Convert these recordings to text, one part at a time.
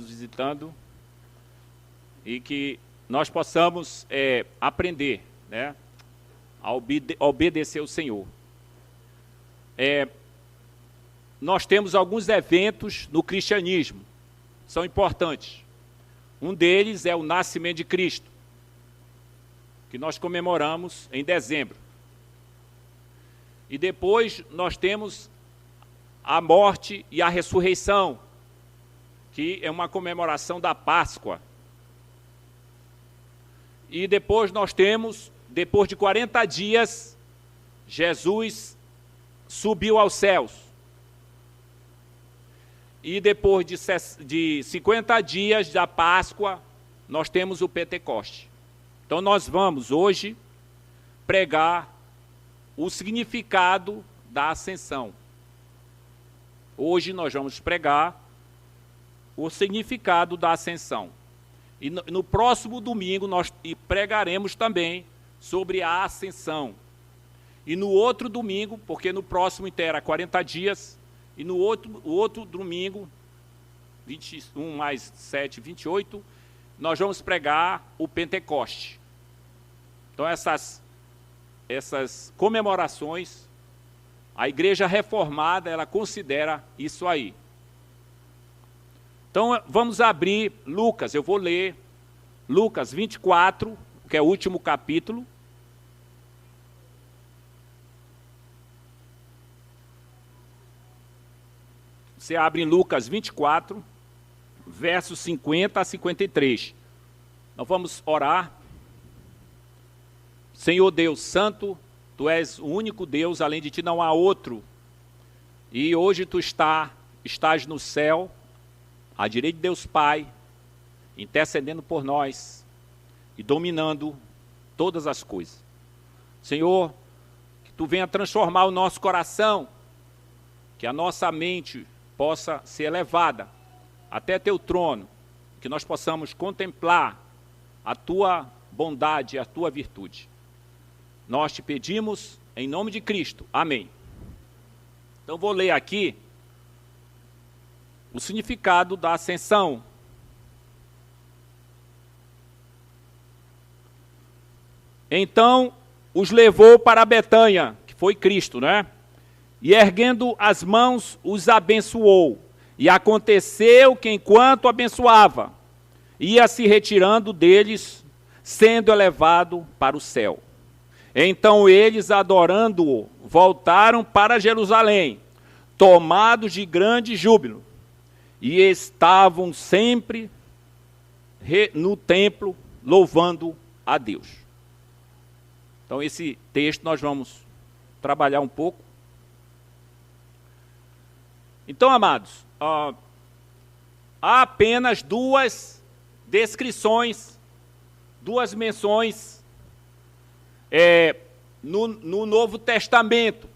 visitando e que nós possamos aprender, né, a obedecer ao Senhor. Nós temos alguns eventos no cristianismo, são importantes. Um deles é o nascimento de Cristo, que nós comemoramos em dezembro. E depois nós temos a morte e a ressurreição, que é uma comemoração da Páscoa. E depois nós temos, depois de 40 dias, Jesus subiu aos céus. E depois de 50 dias da Páscoa, nós temos o Pentecoste. Então nós vamos hoje pregar o significado da ascensão. Hoje nós vamos pregar o significado da ascensão. E no próximo domingo nós pregaremos também sobre a ascensão. E no outro domingo, porque no próximo inteira 40 dias, e no outro domingo, 21 mais 7, 28, nós vamos pregar o Pentecoste. Então essas comemorações, a Igreja Reformada, ela considera isso aí. Então vamos abrir Lucas, eu vou ler Lucas 24, que é o último capítulo. Você abre em Lucas 24, versos 50 a 53. Nós vamos orar. Senhor Deus Santo, Tu és o único Deus, além de Ti não há outro. E hoje Tu estás no céu, à direita de Deus Pai, intercedendo por nós e dominando todas as coisas. Senhor, que Tu venha transformar o nosso coração, que a nossa mente possa ser elevada até Teu trono, que nós possamos contemplar a Tua bondade e a Tua virtude. Nós te pedimos em nome de Cristo. Amém. Então vou ler aqui o significado da ascensão. Então os levou para Betânia, que foi Cristo, né? E erguendo as mãos, os abençoou. E aconteceu que enquanto abençoava, ia se retirando deles, sendo elevado para o céu. Então eles, adorando-o, voltaram para Jerusalém, tomados de grande júbilo, e estavam sempre no templo, louvando a Deus. Então esse texto nós vamos trabalhar um pouco. Então, amados, há apenas duas descrições, duas menções no Novo Testamento,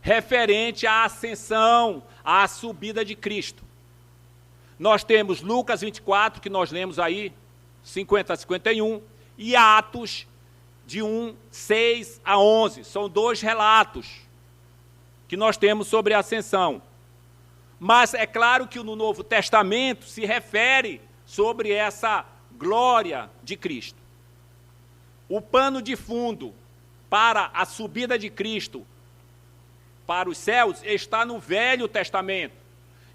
referente à ascensão, à subida de Cristo. Nós temos Lucas 24, que nós lemos aí, 50 a 51, e Atos de 1, 6 a 11. São dois relatos que nós temos sobre a ascensão. Mas é claro que no Novo Testamento se refere sobre essa glória de Cristo. O pano de fundo para a subida de Cristo para os céus está no Velho Testamento.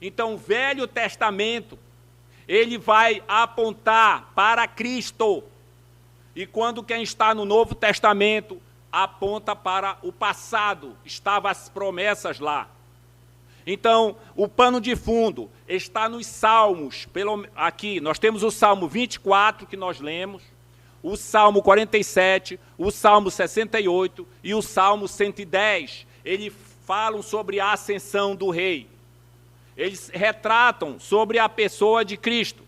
Então, o Velho Testamento, ele vai apontar para Cristo. E quando quem está no Novo Testamento aponta para o passado, estavam as promessas lá. Então, o pano de fundo está nos Salmos. Aqui, nós temos o Salmo 24, que nós lemos, o Salmo 47, o Salmo 68 e o Salmo 110. Eles falam sobre a ascensão do rei. Eles retratam sobre a pessoa de Cristo.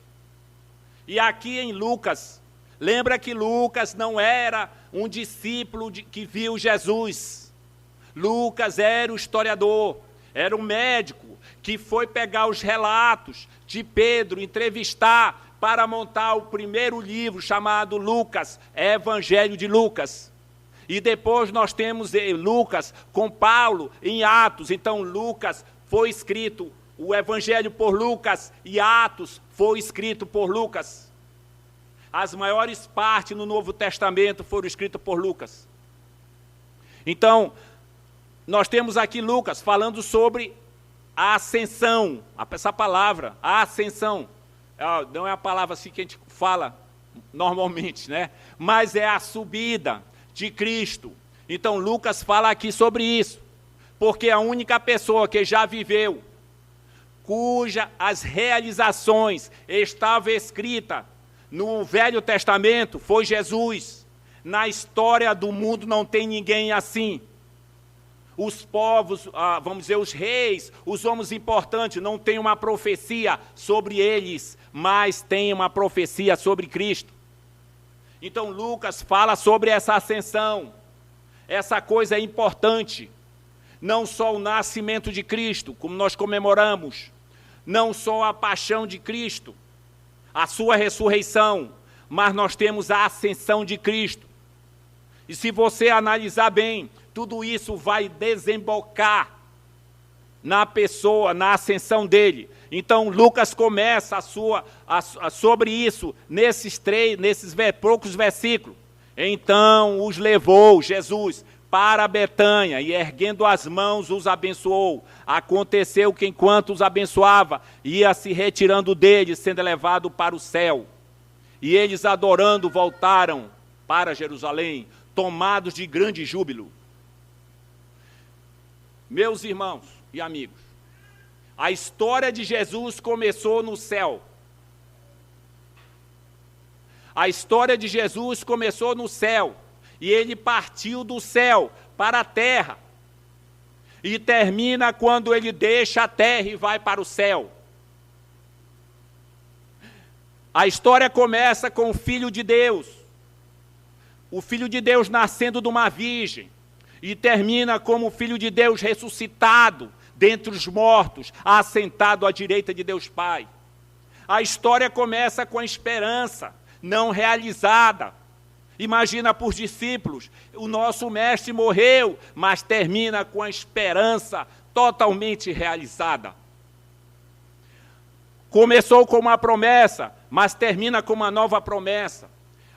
E aqui em Lucas, lembra que Lucas não era um discípulo que viu Jesus. Lucas era o historiador, era um médico que foi pegar os relatos de Pedro, entrevistar para montar o primeiro livro chamado Lucas, Evangelho de Lucas. E depois nós temos Lucas com Paulo em Atos. Então Lucas foi escrito o Evangelho por Lucas e Atos foi escrito por Lucas. As maiores partes no Novo Testamento foram escritas por Lucas. Então, nós temos aqui Lucas falando sobre a ascensão, essa palavra, a ascensão. Não é a palavra assim que a gente fala normalmente, né? Mas é a subida de Cristo. Então, Lucas fala aqui sobre isso, porque a única pessoa que já viveu, cuja as realizações estavam escritas no Velho Testamento, foi Jesus. Na história do mundo não tem ninguém assim. Os povos, vamos dizer, os reis, os homens importantes, não tem uma profecia sobre eles, mas tem uma profecia sobre Cristo. Então, Lucas fala sobre essa ascensão. Essa coisa é importante. Não só o nascimento de Cristo, como nós comemoramos, não só a paixão de Cristo, a sua ressurreição, mas nós temos a ascensão de Cristo. E se você analisar bem, tudo isso vai desembocar na pessoa, na ascensão dele. Então, Lucas começa sobre isso, nesses poucos versículos. Então, os levou, Jesus, para Betânia, e erguendo as mãos, os abençoou. Aconteceu que, enquanto os abençoava, ia se retirando deles, sendo levado para o céu. E eles, adorando, voltaram para Jerusalém, tomados de grande júbilo. Meus irmãos e amigos, a história de Jesus começou no céu. A história de Jesus começou no céu, e ele partiu do céu para a terra, e termina quando ele deixa a terra e vai para o céu. A história começa com o Filho de Deus, o Filho de Deus nascendo de uma virgem, e termina como o Filho de Deus ressuscitado dentre os mortos, assentado à direita de Deus Pai. A história começa com a esperança não realizada. Imagina para os discípulos, o nosso mestre morreu, mas termina com a esperança totalmente realizada. Começou com uma promessa, mas termina com uma nova promessa.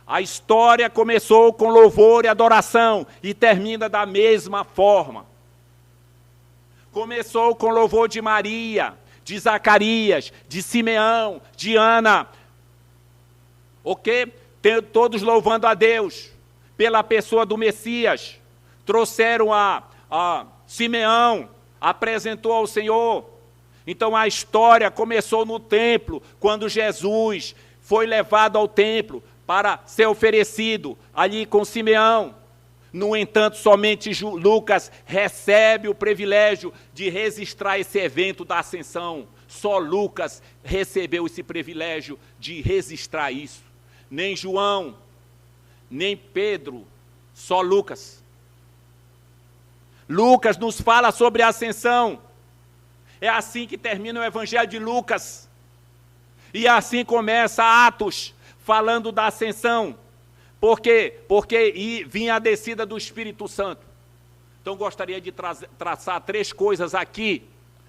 A história começou com louvor e adoração e termina da mesma forma. Começou com louvor de Maria, de Zacarias, de Simeão, de Ana. Ok? Todos louvando a Deus pela pessoa do Messias. Trouxeram a Simeão, apresentou ao Senhor. Então a história começou no templo, quando Jesus foi levado ao templo para ser oferecido ali com Simeão. No entanto, somente Lucas recebe o privilégio de registrar esse evento da ascensão. Só Lucas recebeu esse privilégio de registrar isso. Nem João, nem Pedro, só Lucas. Lucas nos fala sobre a ascensão. É assim que termina o Evangelho de Lucas. E assim começa Atos, falando da ascensão. Por quê? Porque vinha a descida do Espírito Santo. Então, gostaria de traçar 3 coisas aqui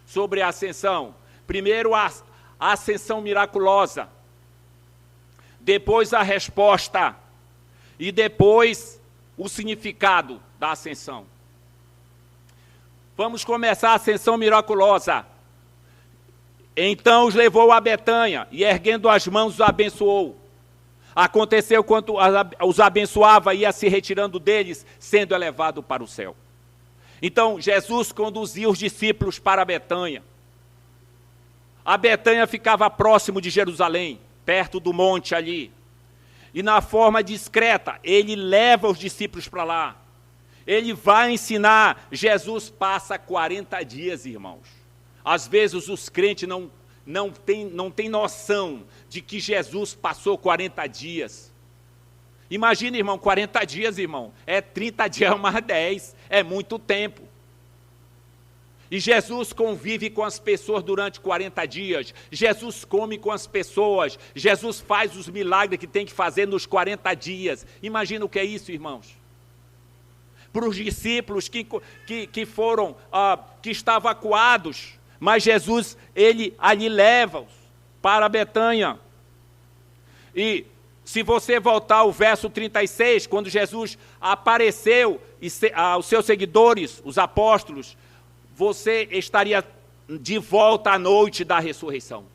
sobre a ascensão. Primeiro, a ascensão miraculosa. Depois, a resposta. E depois, o significado da ascensão. Vamos começar a ascensão miraculosa. Então, os levou a Betânia, e erguendo as mãos, os abençoou. Aconteceu quando os abençoava, ia se retirando deles, sendo elevado para o céu. Então, Jesus conduziu os discípulos para Betânia. A Betânia ficava próximo de Jerusalém, perto do monte ali. E na forma discreta, ele leva os discípulos para lá. Ele vai ensinar. Jesus passa 40 dias, irmãos. Às vezes os crentes não tem noção de que Jesus passou 40 dias. Imagina, irmão, 40 dias, irmão. É 30 dias mais 10. É muito tempo. E Jesus convive com as pessoas durante 40 dias. Jesus come com as pessoas. Jesus faz os milagres que tem que fazer nos 40 dias. Imagina o que é isso, irmãos. Para os discípulos que estavam acuados, Mas Jesus, ele ali leva-os para Betânia. E se você voltar ao verso 36, quando Jesus apareceu aos seus seguidores, os apóstolos, você estaria de volta à noite da ressurreição.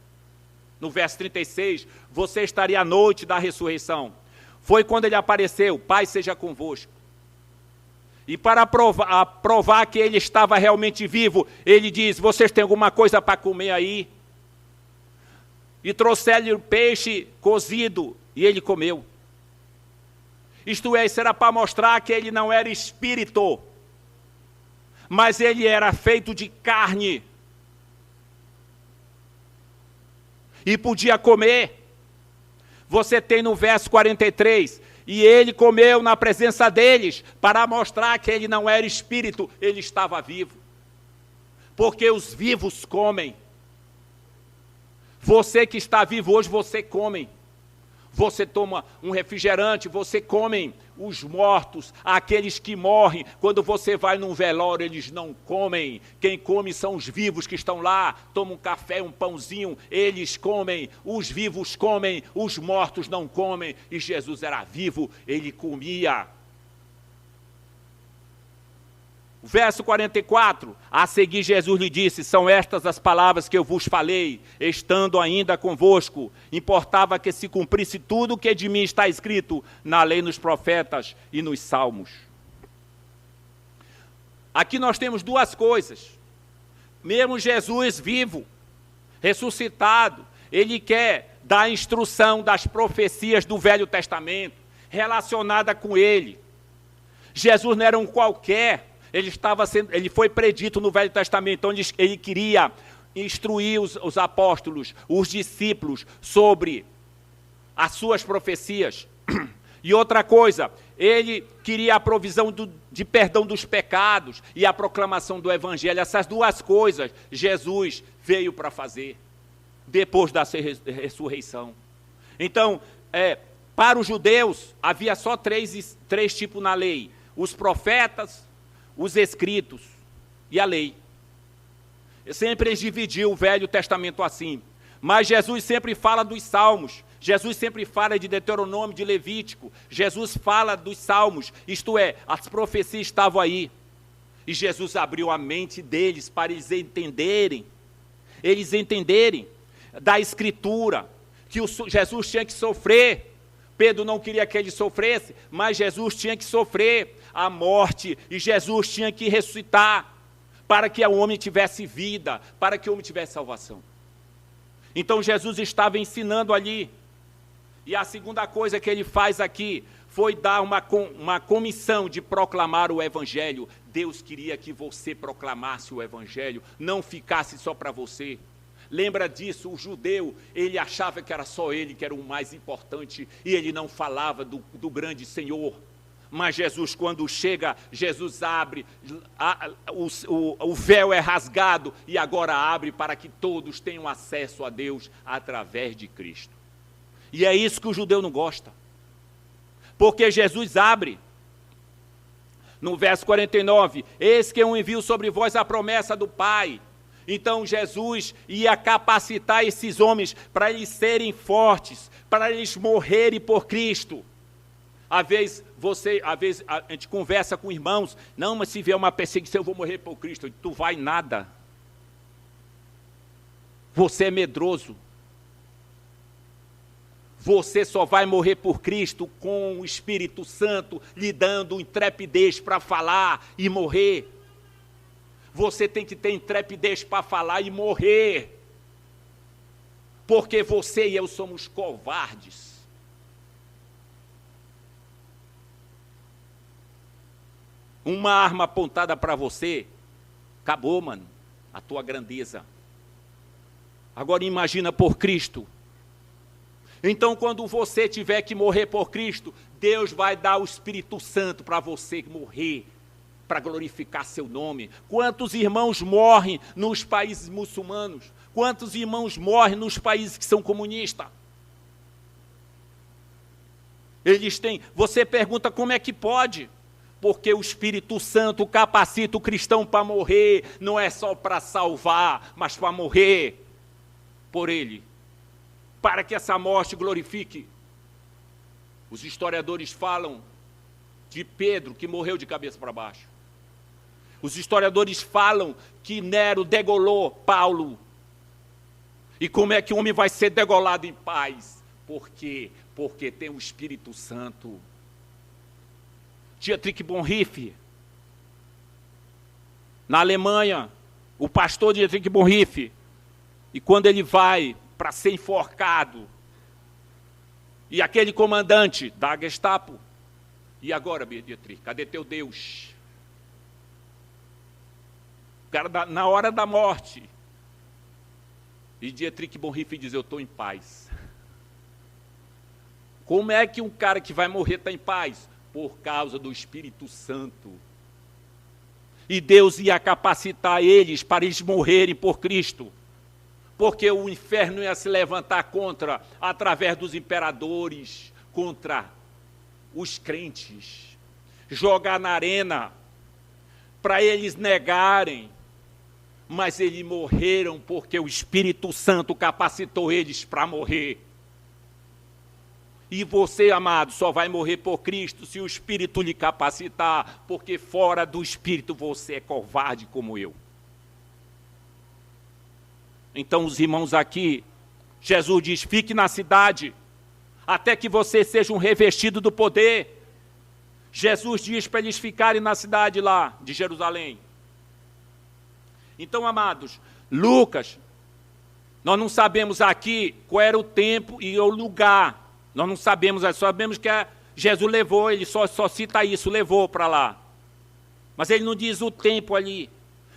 No verso 36, você estaria à noite da ressurreição. Foi quando ele apareceu, Pai seja convosco. E para provar que ele estava realmente vivo, ele diz, vocês têm alguma coisa para comer aí? E trouxeram-lhe peixe cozido, e ele comeu. Isto é, isso era para mostrar que ele não era espírito, mas ele era feito de carne. E podia comer. Você tem no verso 43, e ele comeu na presença deles, para mostrar que ele não era espírito, ele estava vivo. Porque os vivos comem. Você que está vivo hoje, você come. Você toma um refrigerante, você come. Os mortos, aqueles que morrem, quando você vai num velório, eles não comem. Quem come são os vivos que estão lá, tomam um café, um pãozinho, eles comem. Os vivos comem, os mortos não comem. E Jesus era vivo, ele comia. Verso 44, a seguir Jesus lhe disse, são estas as palavras que eu vos falei, estando ainda convosco. Importava que se cumprisse tudo o que de mim está escrito na lei, nos profetas e nos salmos. Aqui nós temos duas coisas. Mesmo Jesus vivo, ressuscitado, ele quer dar instrução das profecias do Velho Testamento, relacionada com ele. Jesus não era um qualquer. Ele foi predito no Velho Testamento, onde ele queria instruir os apóstolos, os discípulos, sobre as suas profecias. E outra coisa, ele queria a provisão de perdão dos pecados e a proclamação do Evangelho. Essas duas coisas Jesus veio para fazer, depois da ressurreição. Então, para os judeus, havia só três tipos na lei: os profetas, os escritos e a lei. Sempre eles dividiam o Velho Testamento assim. Mas Jesus sempre fala dos salmos. Jesus sempre fala de Deuteronômio, de Levítico. Jesus fala dos salmos. Isto é, as profecias estavam aí. E Jesus abriu a mente deles para eles entenderem da Escritura, que Jesus tinha que sofrer. Pedro não queria que ele sofresse, mas Jesus tinha que sofrer a morte, e Jesus tinha que ressuscitar, para que o homem tivesse vida, para que o homem tivesse salvação. Então Jesus estava ensinando ali, e a segunda coisa que ele faz aqui, foi dar uma comissão de proclamar o Evangelho. Deus queria que você proclamasse o Evangelho, não ficasse só para você. Lembra disso, o judeu, ele achava que era só ele que era o mais importante, e ele não falava do grande Senhor. Mas Jesus, quando chega, Jesus abre, o véu é rasgado, e agora abre para que todos tenham acesso a Deus através de Cristo. E é isso que o judeu não gosta, porque Jesus abre. No verso 49, eis que eu envio sobre vós a promessa do Pai. Então Jesus ia capacitar esses homens para eles serem fortes, para eles morrerem por Cristo. Às vezes a gente conversa com irmãos, não, mas se vier uma perseguição eu vou morrer por Cristo. Tu vai nada. Você é medroso. Você só vai morrer por Cristo com o Espírito Santo lhe dando intrepidez para falar e morrer. Você tem que ter intrepidez para falar e morrer. Porque você e eu somos covardes. Uma arma apontada para você, acabou, mano, a tua grandeza. Agora imagina por Cristo. Então, quando você tiver que morrer por Cristo, Deus vai dar o Espírito Santo para você morrer, para glorificar seu nome. Quantos irmãos morrem nos países muçulmanos? Quantos irmãos morrem nos países que são comunistas? Eles têm, você pergunta como é que pode? Porque o Espírito Santo capacita o cristão para morrer, não é só para salvar, mas para morrer por ele, para que essa morte glorifique. Os historiadores falam de Pedro, que morreu de cabeça para baixo. Os historiadores falam que Nero degolou Paulo. E como é que o homem vai ser degolado em paz? Por quê? Porque tem o Espírito Santo. Dietrich Bonhoeffer, na Alemanha, o pastor Dietrich Bonhoeffer, e quando ele vai para ser enforcado, e aquele comandante da Gestapo, e agora, Dietrich, cadê teu Deus? O cara, na hora da morte, e Dietrich Bonhoeffer diz, eu estou em paz. Como é que um cara que vai morrer está em paz? Por causa do Espírito Santo. E Deus ia capacitar eles para eles morrerem por Cristo. Porque o inferno ia se levantar contra, através dos imperadores, contra os crentes. Jogar na arena, para eles negarem. Mas eles morreram porque o Espírito Santo capacitou eles para morrer. E você, amado, só vai morrer por Cristo se o Espírito lhe capacitar, porque fora do Espírito você é covarde como eu. Então, os irmãos aqui, Jesus diz, fique na cidade, até que você seja um revestido do poder. Jesus diz para eles ficarem na cidade lá, de Jerusalém. Então, amados, Lucas, nós não sabemos aqui qual era o tempo e o lugar. Nós não sabemos, só sabemos que Jesus levou, ele só cita isso, levou para lá. Mas ele não diz o tempo ali.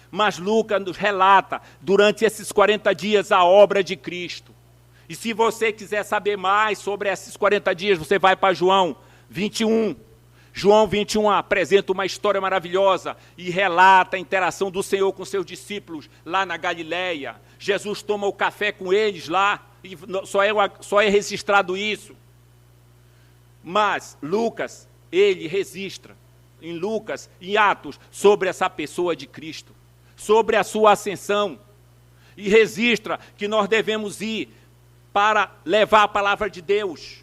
Mas Lucas nos relata, durante esses 40 dias, a obra de Cristo. E se você quiser saber mais sobre esses 40 dias, você vai para João 21. João 21 apresenta uma história maravilhosa e relata a interação do Senhor com seus discípulos lá na Galileia. Jesus toma o café com eles lá, e só é registrado isso. Mas Lucas, ele registra, em Lucas, em Atos, sobre essa pessoa de Cristo, sobre a sua ascensão, e registra que nós devemos ir para levar a palavra de Deus,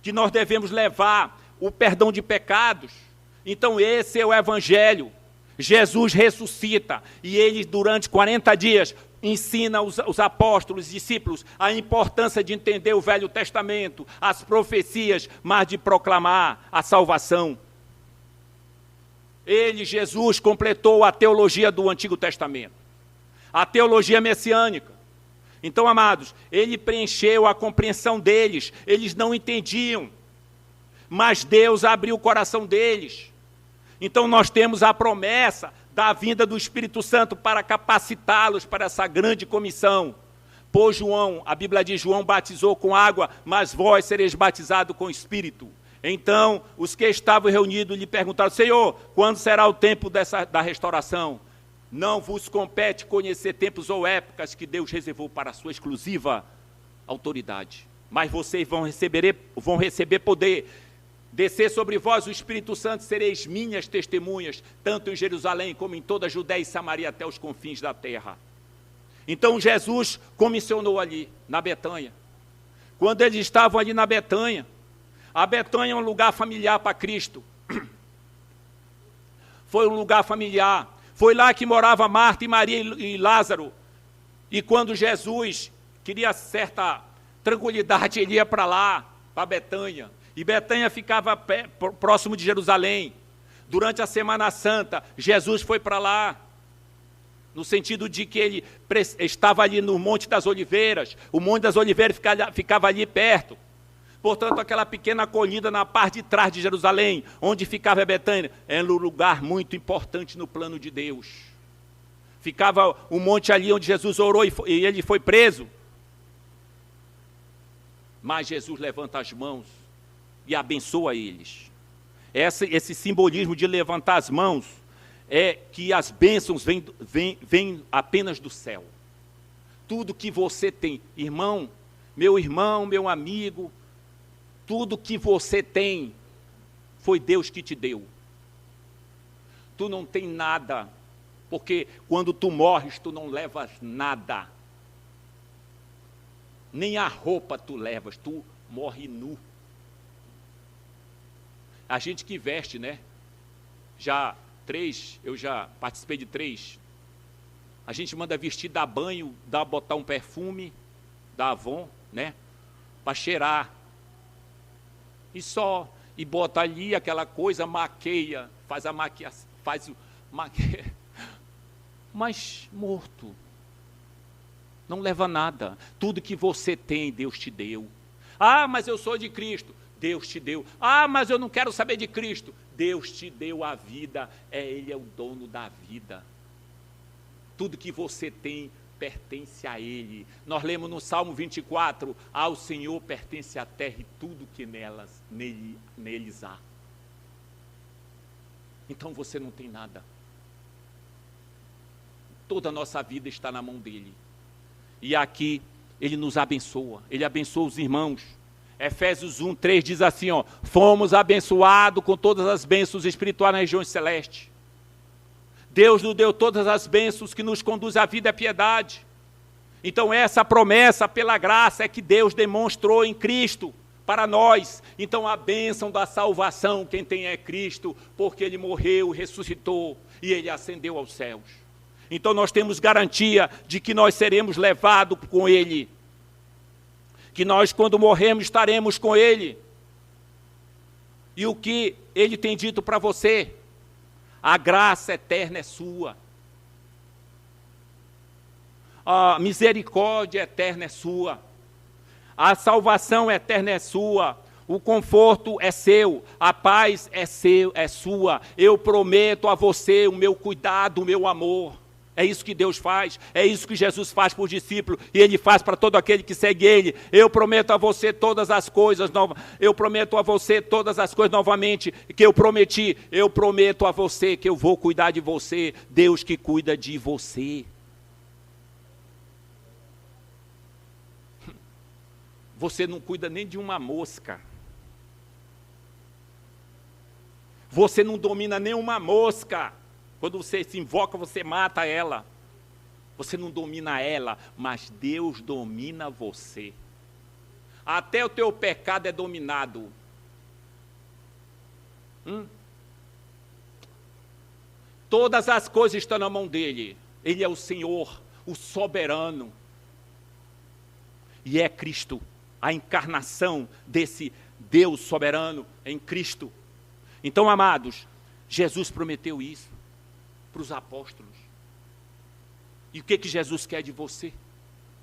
que nós devemos levar o perdão de pecados. Então esse é o Evangelho. Jesus ressuscita, e ele durante 40 dias ensina os apóstolos, discípulos, a importância de entender o Velho Testamento, as profecias, mas de proclamar a salvação. Ele, Jesus, completou a teologia do Antigo Testamento, a teologia messiânica. Então, amados, ele preencheu a compreensão deles, eles não entendiam, mas Deus abriu o coração deles. Então, nós temos a promessa da vinda do Espírito Santo para capacitá-los para essa grande comissão. Pois João, a Bíblia diz, João batizou com água, mas vós sereis batizados com o Espírito. Então, os que estavam reunidos lhe perguntaram, Senhor, quando será o tempo da restauração? Não vos compete conhecer tempos ou épocas que Deus reservou para a sua exclusiva autoridade. Mas vocês vão receber poder. Descer sobre vós o Espírito Santo, sereis minhas testemunhas, tanto em Jerusalém como em toda a Judéia e Samaria até os confins da terra. Então Jesus comissionou ali, na Betânia. Quando eles estavam ali na Betânia, a Betânia é um lugar familiar para Cristo. Foi um lugar familiar. Foi lá que morava Marta e Maria e Lázaro. E quando Jesus queria certa tranquilidade, ele ia para lá, para Betânia. E Betânia ficava próximo de Jerusalém. Durante a Semana Santa, Jesus foi para lá, no sentido de que ele estava ali no Monte das Oliveiras. O Monte das Oliveiras ficava ali perto. Portanto, aquela pequena colina na parte de trás de Jerusalém, onde ficava Betânia, era um lugar muito importante no plano de Deus. Ficava o monte ali onde Jesus orou e ele foi preso. Mas Jesus levanta as mãos e abençoa eles. Esse simbolismo de levantar as mãos é que as bênçãos vêm apenas do céu. Tudo que você tem, irmão, meu amigo, tudo que você tem, foi Deus que te deu. tu não tem nada, porque quando tu morres, tu não levas nada. Nem a roupa tu levas, tu morre nu. A gente que veste, né? Eu já participei de 3. A gente manda vestir, dar banho, botar um perfume da Avon, né? Para cheirar. E bota ali aquela coisa, maqueia, faz o maqueia. Mas morto. Não leva nada. Tudo que você tem, Deus te deu. Ah, mas eu sou de Cristo. Deus te deu. Ah, mas eu não quero saber de Cristo. Deus te deu a vida. Ele é o dono da vida. Tudo que você tem pertence a Ele. Nós lemos no Salmo 24, ao Senhor pertence a terra e tudo que neles há. Então você não tem nada. Toda a nossa vida está na mão dEle. E aqui Ele nos abençoa. Ele abençoa os irmãos. Efésios 1, 3 diz assim, ó, fomos abençoados com todas as bênçãos espirituais nas regiões celestes. Deus nos deu todas as bênçãos que nos conduzem à vida e à piedade. Então essa promessa pela graça é que Deus demonstrou em Cristo para nós. Então a bênção da salvação, quem tem é Cristo, porque Ele morreu, ressuscitou e Ele ascendeu aos céus. Então nós temos garantia de que nós seremos levados com Ele. Que nós, quando morrermos, estaremos com Ele. E o que Ele tem dito para você? A graça eterna é sua. A misericórdia eterna é sua. A salvação eterna é sua. O conforto é seu. A paz é sua. Eu prometo a você o meu cuidado, o meu amor. É isso que Deus faz, é isso que Jesus faz por discípulo, e Ele faz para todo aquele que segue Ele. Eu prometo a você todas as coisas novamente que eu prometi. Eu prometo a você que eu vou cuidar de você, Deus que cuida de você. Você não cuida nem de uma mosca. Você não domina nem uma mosca. Quando você se invoca, você mata ela. Você não domina ela, mas Deus domina você. Até o teu pecado é dominado. Todas as coisas estão na mão dele. Ele é o Senhor, o soberano. E é Cristo, a encarnação desse Deus soberano em Cristo. Então, amados, Jesus prometeu isso para os apóstolos. E o que Jesus quer de você?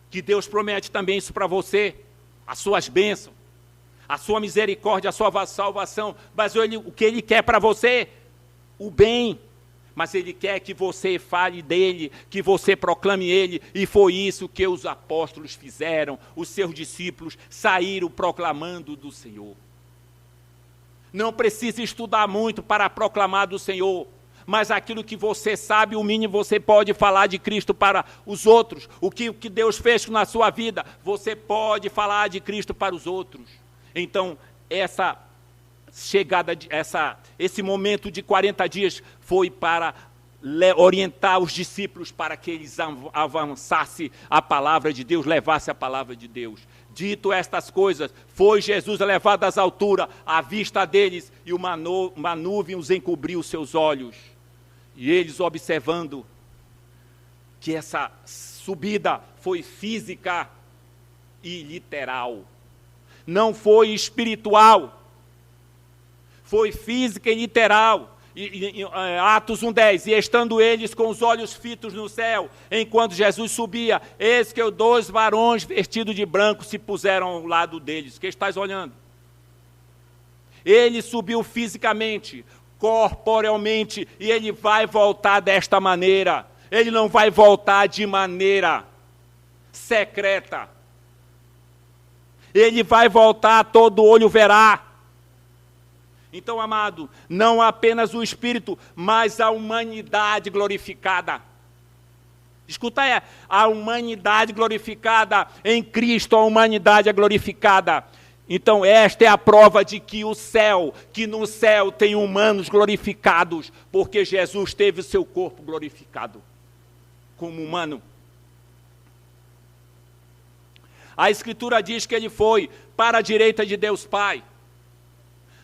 Que Deus promete também isso para você, as suas bênçãos, a sua misericórdia, a sua salvação, mas o que Ele quer para você? O bem, mas Ele quer que você fale dEle, que você proclame Ele, e foi isso que os apóstolos fizeram, os seus discípulos saíram proclamando do Senhor. Não precisa estudar muito para proclamar do Senhor, mas aquilo que você sabe, o mínimo você pode falar de Cristo para os outros. O que Deus fez na sua vida, você pode falar de Cristo para os outros. Então, essa chegada, esse momento de 40 dias foi para orientar os discípulos para que eles avançassem a palavra de Deus, levassem a palavra de Deus. Dito estas coisas, foi Jesus levado às alturas, à vista deles, e uma nuvem os encobriu os seus olhos. E eles observando que essa subida foi física e literal. Não foi espiritual. Foi física e literal. Atos 1:10, e estando eles com os olhos fitos no céu, enquanto Jesus subia, eis que 2 varões vestidos de branco se puseram ao lado deles. O que estás olhando? Ele subiu fisicamente, corporealmente, e ele vai voltar desta maneira. Ele não vai voltar de maneira secreta. Ele vai voltar, todo olho verá. Então, amado, não apenas o Espírito, mas a humanidade glorificada. Escuta aí, a humanidade glorificada em Cristo, a humanidade é glorificada. Então esta é a prova de que no céu tem humanos glorificados, porque Jesus teve o seu corpo glorificado como humano. A Escritura diz que ele foi para a direita de Deus Pai.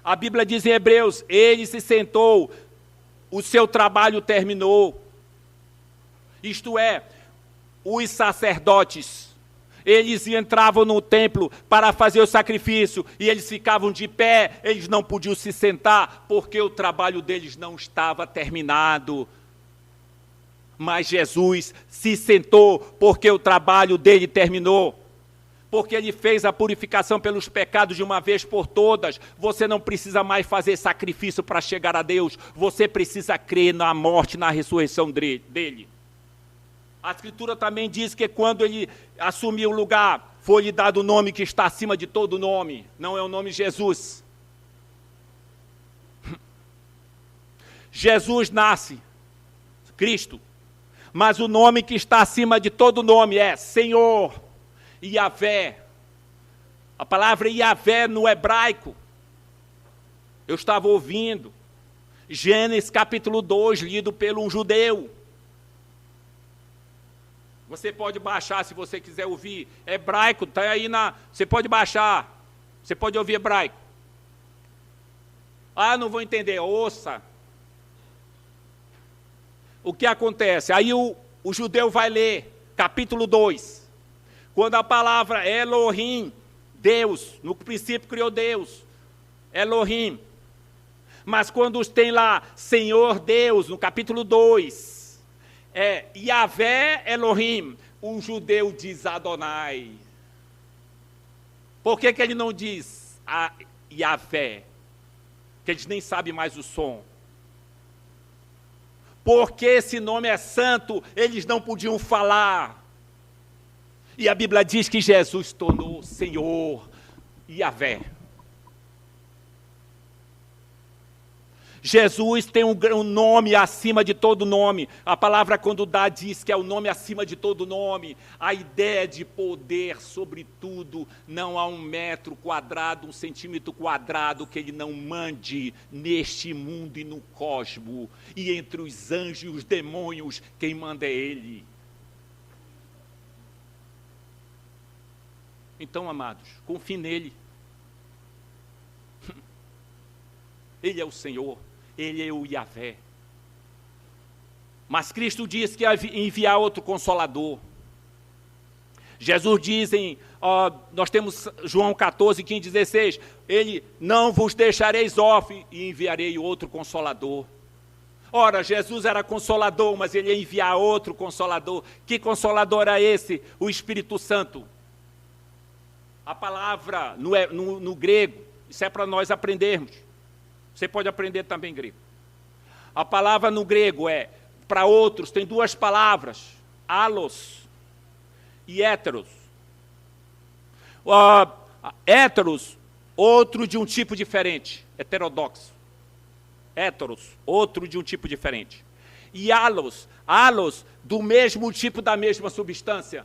A Bíblia diz em Hebreus, ele se sentou, o seu trabalho terminou. Isto é, os sacerdotes, eles entravam no templo para fazer o sacrifício e eles ficavam de pé, eles não podiam se sentar porque o trabalho deles não estava terminado. Mas Jesus se sentou porque o trabalho dele terminou. Porque ele fez a purificação pelos pecados de uma vez por todas. Você não precisa mais fazer sacrifício para chegar a Deus. Você precisa crer na morte e na ressurreição dele. A Escritura também diz que quando ele assumiu o lugar, foi-lhe dado o nome que está acima de todo nome. Não é o nome Jesus. Jesus nasce, Cristo. Mas o nome que está acima de todo nome é Senhor. Yahvé. A palavra Yahvé no hebraico, eu estava ouvindo, Gênesis capítulo 2, lido por um judeu. Você pode baixar se você quiser ouvir. Hebraico, está aí você pode baixar, você pode ouvir hebraico. Ah, não vou entender, ouça. O que acontece? Aí o judeu vai ler, capítulo 2. Quando a palavra Elohim, Deus, no princípio criou Deus, Elohim. Mas quando tem lá Senhor Deus, no capítulo 2, é Yahvé Elohim, um judeu diz Adonai. Por que ele não diz Yahvé? Que eles nem sabem mais o som. Porque esse nome é santo, eles não podiam falar. E a Bíblia diz que Jesus tornou Senhor Yahvé. Jesus tem um nome acima de todo nome. A palavra quando dá diz que é o nome acima de todo nome. A ideia de poder sobre tudo. Não há 1 metro quadrado, 1 centímetro quadrado que ele não mande neste mundo e no cosmo. E entre os anjos e os demônios, quem manda é ele. Então, amados, confie nele. Ele é o Senhor, ele é o Yahvé. Mas Cristo disse que ia enviar outro Consolador. Jesus diz nós temos João 14, 15, 16, ele, não vos deixareis órfãos e enviarei outro Consolador. Ora, Jesus era Consolador, mas ele ia enviar outro Consolador. Que Consolador era esse? O Espírito Santo. A palavra no grego, isso é para nós aprendermos. Você pode aprender também grego. A palavra no grego para outros, tem 2 palavras, alos e héteros. Héteros, outro de um tipo diferente, heterodoxo. Héteros, outro de um tipo diferente. E alos, do mesmo tipo, da mesma substância.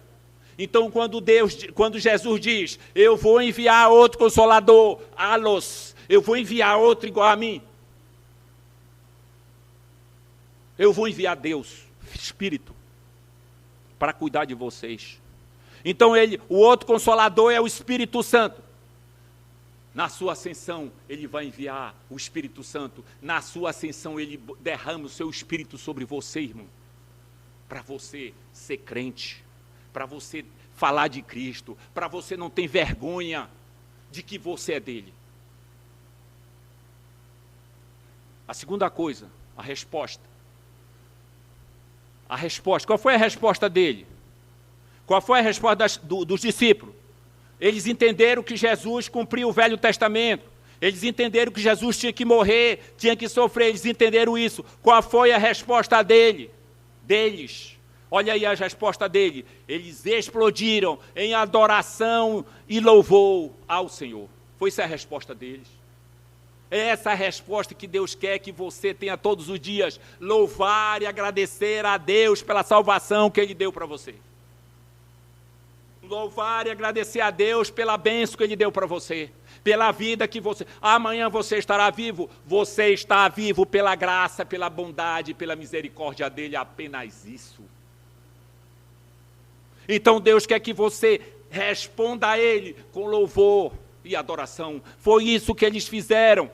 Então, quando Jesus diz, eu vou enviar outro Consolador, alos, eu vou enviar outro igual a mim. Eu vou enviar Deus, Espírito, para cuidar de vocês. Então, o outro Consolador é o Espírito Santo. Na sua ascensão, ele vai enviar o Espírito Santo. Na sua ascensão, ele derrama o seu Espírito sobre você, irmão. Para você ser crente. Para você falar de Cristo, para você não ter vergonha de que você é dele. A segunda coisa, a resposta. A resposta, qual foi a resposta dele? Qual foi a resposta dos discípulos? Eles entenderam que Jesus cumpriu o Velho Testamento. Eles entenderam que Jesus tinha que morrer, tinha que sofrer. Eles entenderam isso. Qual foi a resposta deles? Olha aí a resposta dele. Eles explodiram em adoração e louvor ao Senhor. Foi essa a resposta deles. É essa a resposta que Deus quer que você tenha todos os dias. Louvar e agradecer a Deus pela salvação que Ele deu para você. louvar e agradecer a Deus pela bênção que Ele deu para você, pela vida que você... Amanhã você estará vivo. Você está vivo pela graça, pela bondade, pela misericórdia dEle, apenas isso. Então Deus quer que você responda a Ele com louvor e adoração. Foi isso que eles fizeram.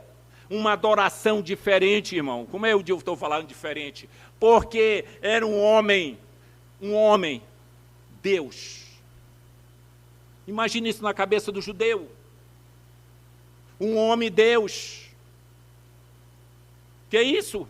Uma adoração diferente, irmão. Como eu estou falando diferente? Porque era um homem, Deus. Imagine isso na cabeça do judeu. Um homem Deus. Que isso?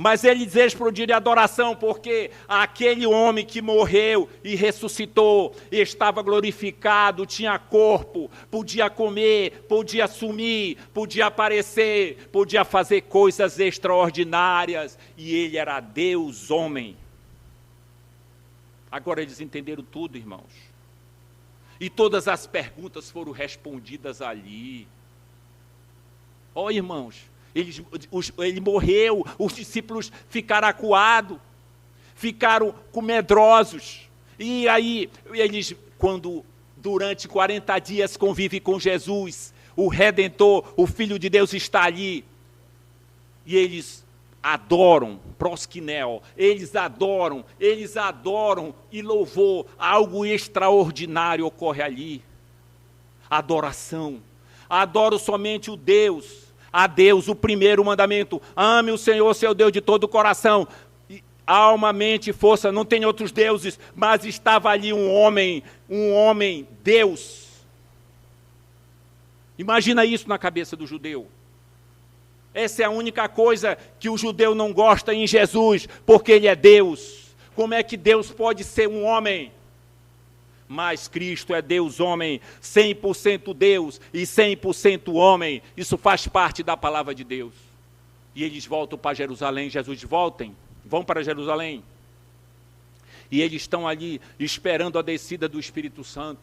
Mas eles explodiram de adoração, porque aquele homem que morreu e ressuscitou, estava glorificado, tinha corpo, podia comer, podia sumir, podia aparecer, podia fazer coisas extraordinárias, e ele era Deus homem. Agora eles entenderam tudo, irmãos. E todas as perguntas foram respondidas ali. Ó, irmãos, ele morreu, os discípulos ficaram acuados, ficaram medrosos. E aí, eles, quando durante 40 dias convivem com Jesus, o Redentor, o Filho de Deus está ali, e eles adoram, proskineo, eles adoram, e louvor, algo extraordinário ocorre ali. Adoração, adoro somente o Deus, a Deus, o primeiro mandamento, ame o Senhor, seu Deus, de todo o coração, alma, mente e força, não tem outros deuses, mas estava ali um homem, Deus. Imagina isso na cabeça do judeu. Essa é a única coisa que o judeu não gosta em Jesus, porque ele é Deus. Como é que Deus pode ser um homem? Mas Cristo é Deus homem, 100% Deus e 100% homem. Isso faz parte da palavra de Deus. E eles voltam para Jerusalém. Jesus, vão para Jerusalém. E eles estão ali esperando a descida do Espírito Santo.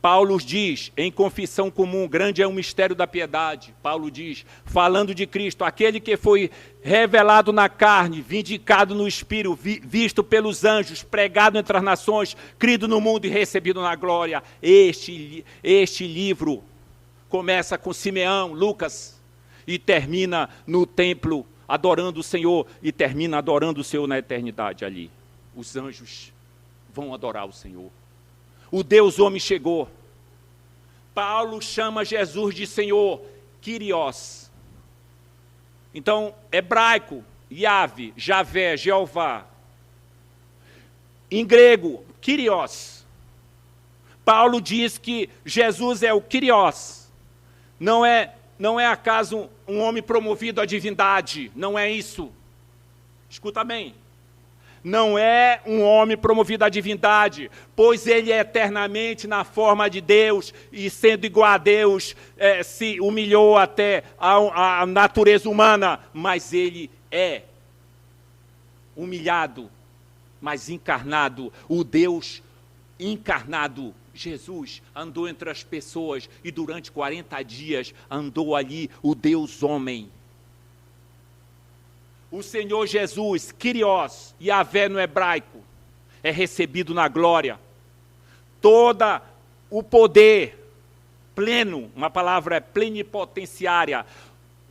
Paulo diz, em Confissão Comum, grande é o mistério da piedade. Paulo diz, falando de Cristo, aquele que foi revelado na carne, vindicado no Espírito, visto pelos anjos, pregado entre as nações, crido no mundo e recebido na glória. Este livro começa com Simeão, Lucas, e termina no templo, adorando o Senhor, e termina adorando o Senhor na eternidade ali. Os anjos vão adorar o Senhor. O Deus homem chegou. Paulo chama Jesus de Senhor, Kyrios. Então, hebraico, Yahvé, Javé, Jeová. Em grego, Kyrios. Paulo diz que Jesus é o Kyrios. Não é acaso um homem promovido à divindade. Não é isso. Escuta bem. Não é um homem promovido à divindade, pois ele é eternamente na forma de Deus, e sendo igual a Deus, se humilhou até a natureza humana, mas ele é humilhado, mas encarnado. O Deus encarnado, Jesus, andou entre as pessoas, e durante 40 dias andou ali o Deus homem. O Senhor Jesus, Kyrios, Yahvé no hebraico, é recebido na glória. Todo o poder pleno, uma palavra plenipotenciária,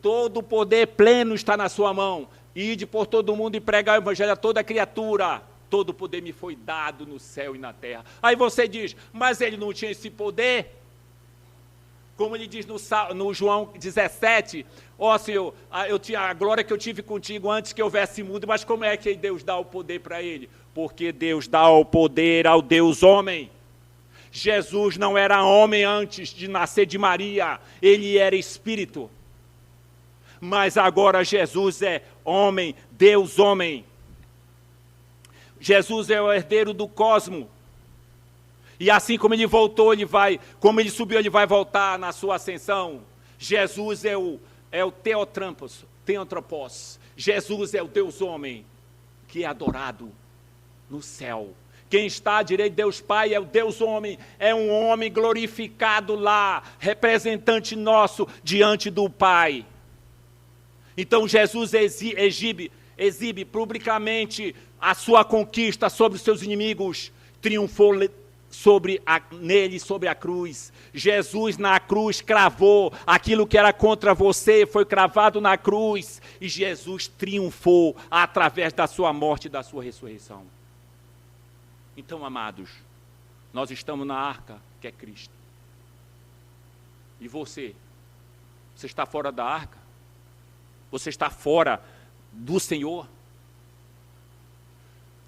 todo o poder pleno está na sua mão. Ide por todo mundo e pregar o evangelho a toda criatura. Todo o poder me foi dado no céu e na terra. Aí você diz, mas ele não tinha esse poder? Como ele diz no João 17, ó Senhor, a glória que eu tive contigo antes que houvesse mundo, mas como é que Deus dá o poder para ele? Porque Deus dá o poder ao Deus homem. Jesus não era homem antes de nascer de Maria, ele era espírito. Mas agora Jesus é homem, Deus homem. Jesus é o herdeiro do cosmos. E assim como ele voltou, como ele subiu, ele vai voltar na sua ascensão. Jesus é o Theotropos. Jesus é o Deus homem, que é adorado no céu. Quem está à direita de Deus Pai é o Deus homem, é um homem glorificado lá, representante nosso diante do Pai. Então Jesus exibe publicamente a sua conquista sobre os seus inimigos, triunfou sobre a cruz. Jesus na cruz cravou aquilo que era contra você, foi cravado na cruz, e Jesus triunfou através da sua morte e da sua ressurreição. Então, amados, nós estamos na arca, que é Cristo. E você está fora da arca? Você está fora do Senhor?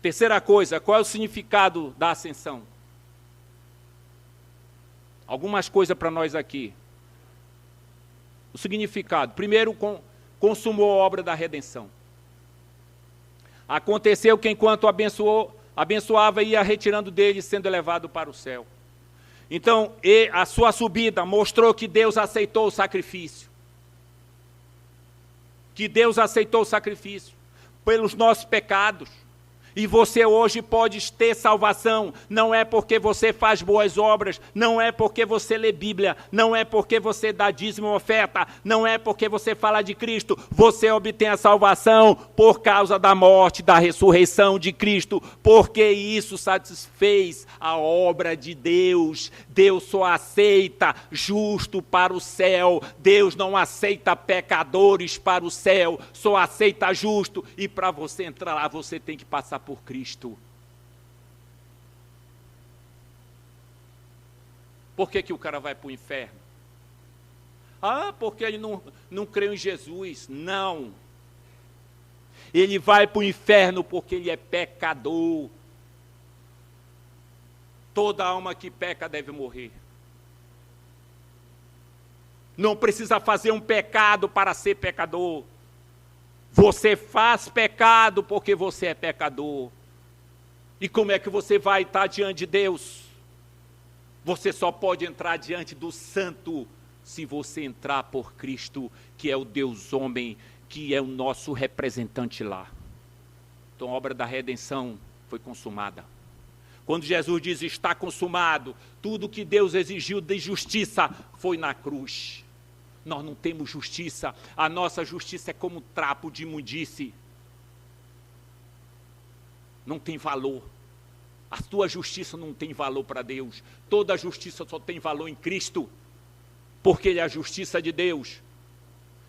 Terceira coisa, qual é o significado da ascensão? Algumas coisas para nós aqui. O significado. Primeiro, consumou a obra da redenção. Aconteceu que enquanto abençoava, ia retirando dele, sendo elevado para o céu. Então, a sua subida mostrou que Deus aceitou o sacrifício. Que Deus aceitou o sacrifício pelos nossos pecados. E você hoje pode ter salvação, não é porque você faz boas obras, não é porque você lê Bíblia, não é porque você dá dízimo ou oferta, não é porque você fala de Cristo, você obtém a salvação por causa da morte, da ressurreição de Cristo, porque isso satisfez a obra de Deus. Deus só aceita justo para o céu, Deus não aceita pecadores para o céu, só aceita justo, e para você entrar lá, você tem que passar por Cristo. Por que o cara vai para o inferno? Porque ele não creu em Jesus. Não. Ele vai para o inferno porque ele é pecador. Toda alma que peca deve morrer. Não precisa fazer um pecado para ser pecador. Você faz pecado porque você é pecador. E como é que você vai estar diante de Deus? Você só pode entrar diante do Santo se você entrar por Cristo, que é o Deus homem, que é o nosso representante lá. Então a obra da redenção foi consumada. Quando Jesus diz está consumado, tudo que Deus exigiu de justiça foi na cruz. Nós não temos justiça, a nossa justiça é como trapo de imundície. Não tem valor. A tua justiça não tem valor para Deus. Toda justiça só tem valor em Cristo, porque Ele é a justiça de Deus.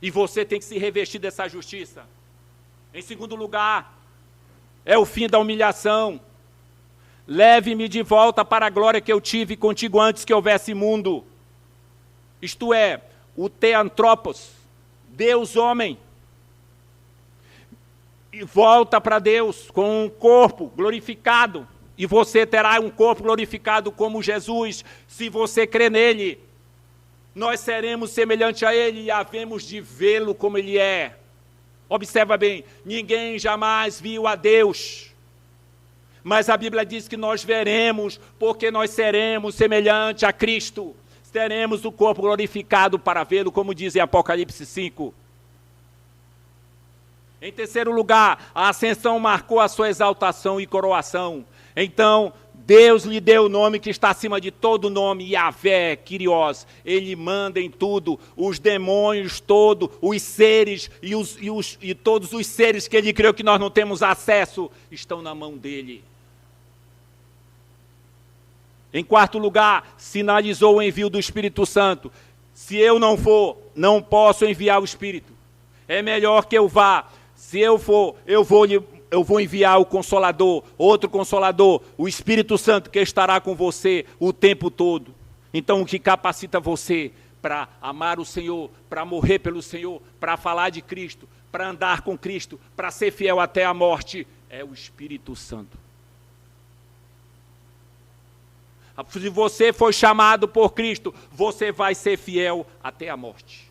E você tem que se revestir dessa justiça. Em segundo lugar, é o fim da humilhação. Leve-me de volta para a glória que eu tive contigo antes que houvesse mundo. Isto é, o Theantropos, Deus homem, e volta para Deus com um corpo glorificado, e você terá um corpo glorificado como Jesus, se você crê nele. Nós seremos semelhantes a ele e havemos de vê-lo como ele é. Observa bem, ninguém jamais viu a Deus, mas a Bíblia diz que nós veremos, porque nós seremos semelhantes a Cristo. Teremos o corpo glorificado para vê-lo, como diz em Apocalipse 5. Em terceiro lugar, a ascensão marcou a sua exaltação e coroação. Então, Deus lhe deu o nome que está acima de todo nome, Yahvé, Kyrios. Ele manda em tudo, os demônios todos, os seres e todos os seres que ele criou que nós não temos acesso, estão na mão dele. Em quarto lugar, sinalizou o envio do Espírito Santo. Se eu não for, não posso enviar o Espírito. É melhor que eu vá. Se eu for, eu vou enviar o Consolador, outro Consolador, o Espírito Santo, que estará com você o tempo todo. Então, o que capacita você para amar o Senhor, para morrer pelo Senhor, para falar de Cristo, para andar com Cristo, para ser fiel até a morte, é o Espírito Santo. Se você for chamado por Cristo, você vai ser fiel até a morte.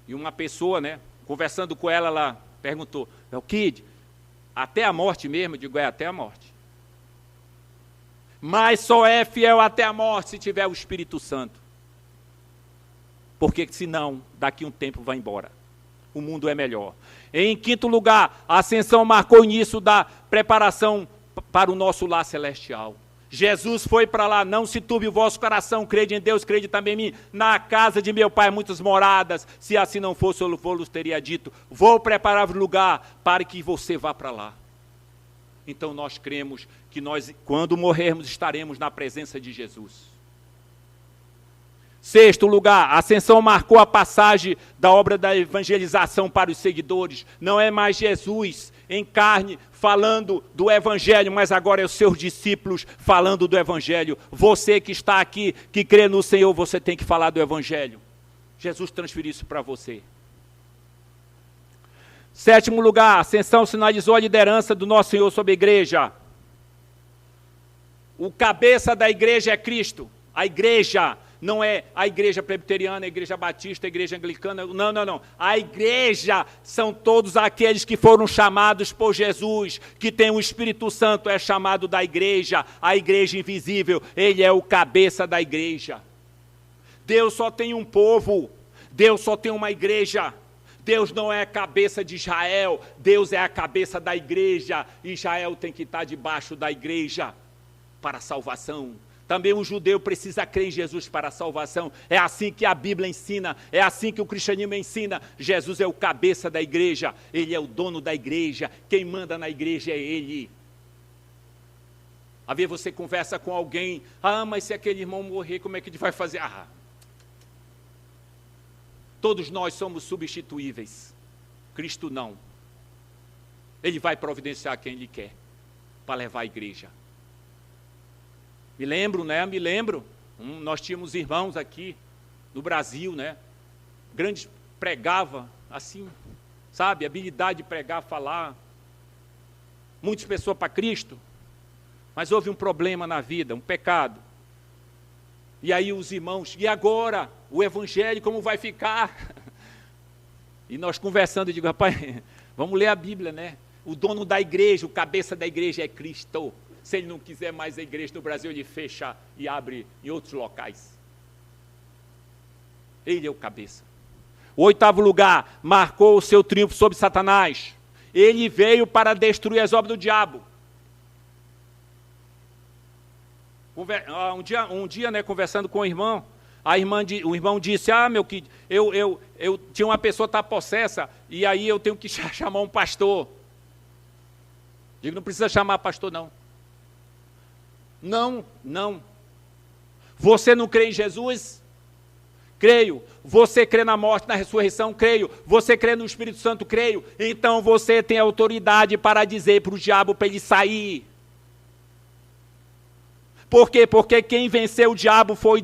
E uma pessoa, conversando com ela, ela perguntou, Kid, até a morte mesmo? Eu digo, até a morte. Mas só é fiel até a morte se tiver o Espírito Santo. Porque senão, daqui um tempo vai embora. O mundo é melhor. Em quinto lugar, a ascensão marcou o início da preparação para o nosso lar celestial. Jesus foi para lá, não se turbe o vosso coração, crede em Deus, crede também em mim. Na casa de meu pai muitas moradas, se assim não fosse, eu vos teria dito, vou preparar o lugar para que você vá para lá. Então nós cremos que nós, quando morrermos, estaremos na presença de Jesus. Sexto lugar, a ascensão marcou a passagem da obra da evangelização para os seguidores. Não é mais Jesus em carne falando do evangelho, mas agora é os seus discípulos falando do evangelho. Você que está aqui, que crê no Senhor, você tem que falar do evangelho. Jesus transferiu isso para você. Sétimo lugar, a ascensão sinalizou a liderança do nosso Senhor sobre a igreja. O cabeça da igreja é Cristo. A igreja não é a igreja presbiteriana, a igreja batista, a igreja anglicana. Não. A igreja são todos aqueles que foram chamados por Jesus, que tem o Espírito Santo, é chamado da igreja, a igreja invisível. Ele é o cabeça da igreja. Deus só tem um povo, Deus só tem uma igreja. Deus não é a cabeça de Israel, Deus é a cabeça da igreja. Israel tem que estar debaixo da igreja para a salvação. Também o judeu precisa crer em Jesus para a salvação. É assim que a Bíblia ensina, é assim que o cristianismo ensina. Jesus é o cabeça da igreja, ele é o dono da igreja, quem manda na igreja é ele. Às vezes você conversa com alguém, mas se aquele irmão morrer, como é que ele vai fazer? Todos nós somos substituíveis, Cristo não. Ele vai providenciar quem ele quer, para levar a igreja. Me lembro, nós tínhamos irmãos aqui no Brasil, grandes, pregava assim, sabe, habilidade de pregar, falar, muitas pessoas para Cristo, mas houve um problema na vida, um pecado, e aí os irmãos, e agora, o evangelho como vai ficar? E nós conversando, eu digo, rapaz, vamos ler a Bíblia, o dono da igreja, o cabeça da igreja é Cristo. Se ele não quiser mais a igreja no Brasil, ele fecha e abre em outros locais. Ele é o cabeça. O oitavo lugar, marcou o seu triunfo sobre Satanás. Ele veio para destruir as obras do diabo. Um dia, conversando com o irmão, o irmão disse, eu tinha uma pessoa que está possessa, e aí eu tenho que chamar um pastor. Digo, não precisa chamar pastor, não. Não. Você não crê em Jesus? Creio. Você crê na morte, na ressurreição? Creio. Você crê no Espírito Santo? Creio. Então você tem autoridade para dizer para o diabo para ele sair. Por quê? Porque quem venceu o diabo foi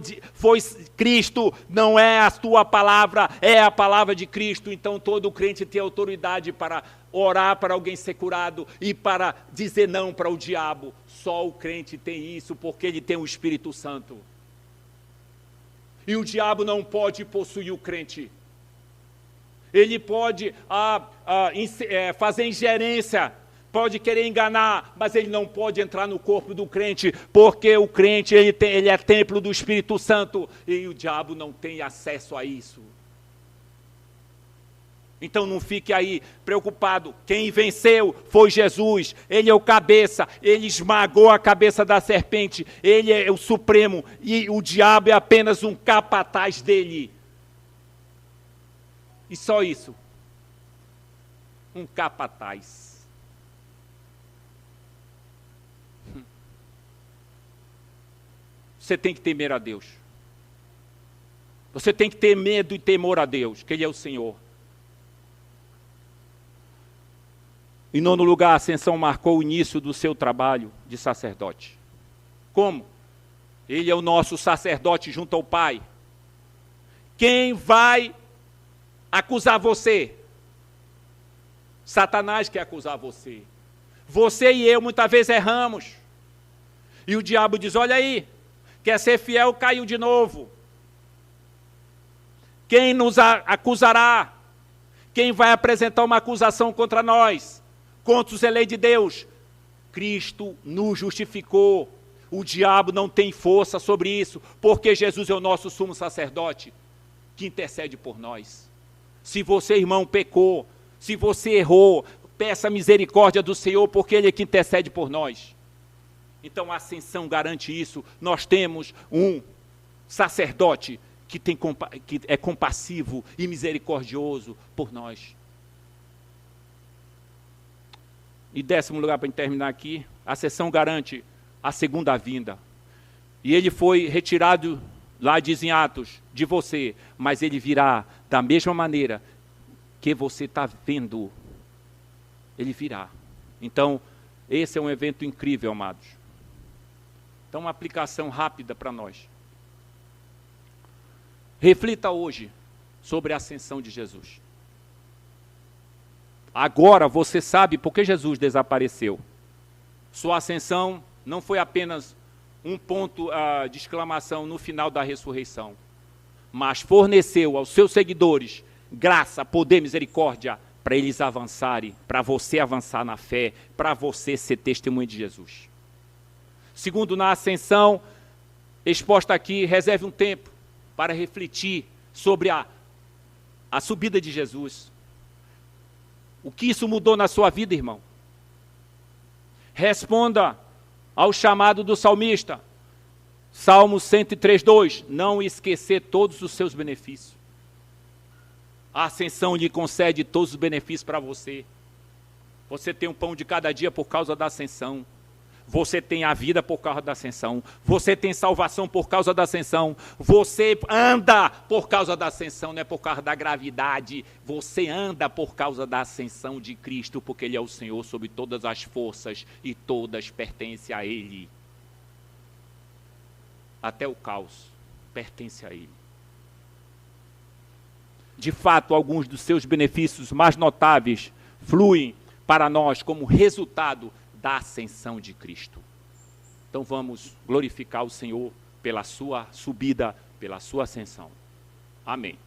Cristo, não é a tua palavra, é a palavra de Cristo. Então todo crente tem autoridade para orar para alguém ser curado e para dizer não para o diabo. Só o crente tem isso, porque ele tem o Espírito Santo. E o diabo não pode possuir o crente. Ele pode fazer ingerência, pode querer enganar, mas ele não pode entrar no corpo do crente, porque o crente ele é templo do Espírito Santo, e o diabo não tem acesso a isso. Então não fique aí preocupado, quem venceu foi Jesus, ele é o cabeça, ele esmagou a cabeça da serpente, ele é o supremo, e o diabo é apenas um capataz dele. E só isso, um capataz. Você tem que temer a Deus. Você tem que ter medo e temor a Deus, que ele é o Senhor. Em nono lugar, a ascensão marcou o início do seu trabalho de sacerdote. Como? Ele é o nosso sacerdote junto ao Pai. Quem vai acusar você? Satanás quer acusar você. Você e eu muitas vezes erramos. E o diabo diz, olha aí, quer ser fiel, caiu de novo. Quem nos acusará? Quem vai apresentar uma acusação contra nós? Contra os eleitos de Deus? Cristo nos justificou. O diabo não tem força sobre isso, porque Jesus é o nosso sumo sacerdote, que intercede por nós. Se você, irmão, pecou, se você errou, peça a misericórdia do Senhor, porque Ele é que intercede por nós. Então a ascensão garante isso. Nós temos um sacerdote que é compassivo e misericordioso por nós. E 10º lugar, para terminar aqui, a ascensão garante a segunda vinda. E ele foi retirado, lá dizem Atos, de você, mas ele virá da mesma maneira que você está vendo. Ele virá. Então, esse é um evento incrível, amados. Então, uma aplicação rápida para nós. Reflita hoje sobre a ascensão de Jesus. Agora você sabe por que Jesus desapareceu. Sua ascensão não foi apenas um ponto de exclamação no final da ressurreição, mas forneceu aos seus seguidores graça, poder, misericórdia, para eles avançarem, para você avançar na fé, para você ser testemunha de Jesus. Segundo, na ascensão, exposta aqui, reserve um tempo para refletir sobre a subida de Jesus. O que isso mudou na sua vida, irmão? Responda ao chamado do salmista. Salmo 103:2. Não esquecer todos os seus benefícios. A ascensão lhe concede todos os benefícios para você. Você tem um pão de cada dia por causa da ascensão. Você tem a vida por causa da ascensão. Você tem salvação por causa da ascensão. Você anda por causa da ascensão, não é por causa da gravidade. Você anda por causa da ascensão de Cristo, porque Ele é o Senhor sobre todas as forças e todas pertencem a Ele. Até o caos pertence a Ele. De fato, alguns dos seus benefícios mais notáveis fluem para nós como resultado da ascensão de Cristo. Então vamos glorificar o Senhor pela sua subida, pela sua ascensão. Amém.